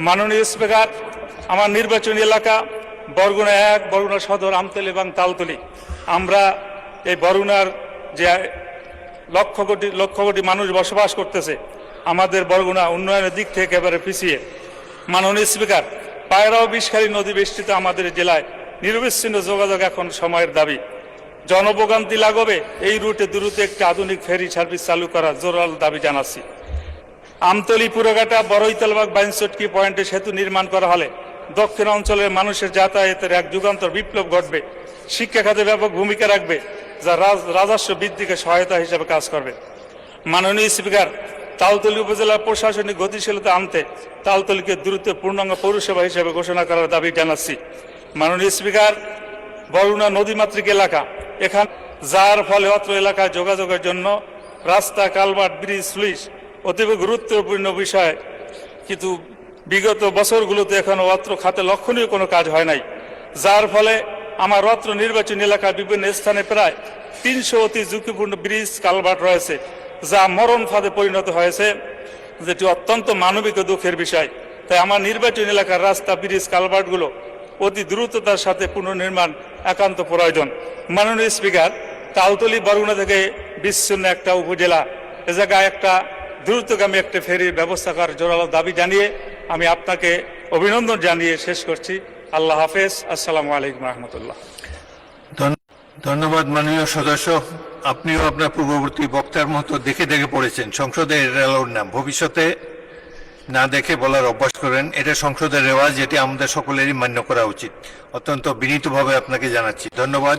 মাননীয় স্পিকার, আমার নির্বাচনী এলাকা বরগুনা 1, বরগুনা সদর, আমতলী এবং তালতলী। আমরা এই বরগুনার যে লক্ষ কোটি মানুষ বসবাস করতেছে, আমাদের বরগুনা উন্নয়নের দিক থেকে একেবারে পিছিয়ে। মাননীয় স্পিকার, পায়রা ও বিষখালী নদী বেষ্টিত আমাদের জেলায় নিরবিচ্ছিন্ন যোগাযোগ এখন সময়ের দাবি। জনভোগান্তি লাঘবে এই রুটে দ্রুত একটি আধুনিক ফেরি সার্ভিস চালু করার জোরালো দাবি জানাচ্ছি। আমতলী, পুরঘাটা, বড়ইতলবাগ, বাইনচটকি পয়েন্টে সেতু নির্মাণ করা হলে দক্ষিণ অঞ্চলের মানুষের যাতায়াতের এক যুগান্তর বিপ্লব ঘটবে, শিক্ষা খাতে ব্যাপক ভূমিকা রাখবে, যা রাজস্ব বৃদ্ধিকে সহায়তা হিসেবে কাজ করবে। মাননীয় স্পিকার, তালতলী উপজেলার প্রশাসনিক গতিশীলতা আনতে তালতলীকে দ্রুত পূর্ণাঙ্গ পৌরসভা হিসেবে ঘোষণা করার দাবি জানাচ্ছি। মাননীয় স্পিকার, বরগুনা নদীমাতৃক এলাকা, যার ফলে অত্র এলাকায় যোগাযোগের জন্য রাস্তা, কালভার্ট, ব্রিজ, স্লুইস অতীব গুরুত্বপূর্ণ বিষয়, কিন্তু বিগত বছরগুলোতে এখনো অত্র খাতে লক্ষণীয় কোনো কাজ হয় নাই, যার ফলে আমার অত্র নির্বাচনী এলাকার বিভিন্ন স্থানে প্রায় 300 অতি ঝুঁকিপূর্ণ ব্রিজ, কালভার্ট রয়েছে, যা মরণ ফাঁদে পরিণত হয়েছে, যেটি অত্যন্ত মানবিক ও দুঃখের বিষয়। তাই আমার নির্বাচনী এলাকার রাস্তা, ব্রিজ, কালভার্টগুলো অতি দ্রুততার সাথে পুনর্নির্মাণ একান্ত প্রয়োজন। মাননীয় স্পিকার, তালতলী বরগুনা থেকে বিচ্ছিন্ন একটা উপজেলা, এ জায়গায় একটা দ্রুতগামী একটা ফেরির ব্যবস্থা করার জোরালো দাবি জানিয়ে আমি আপনাকে অভিনন্দন জানিয়ে শেষ করছি। আল্লাহ হাফেজ। আসসালামু আলাইকুম রহমতুল্লাহ। ধন্যবাদ মাননীয় সদস্য। আপনিও আপনার পূর্ববর্তী বক্তার মতো দেখে দেখে পড়েছেন সংসদের রেলর নাম। ভবিষ্যতে না দেখে বলার অভ্যাস করেন, এটা সংসদের রেওয়াজ, যেটি আমাদের সকলেরই মান্য করা উচিত। অত্যন্ত বিনীতভাবে আপনাকে জানাচ্ছি ধন্যবাদ।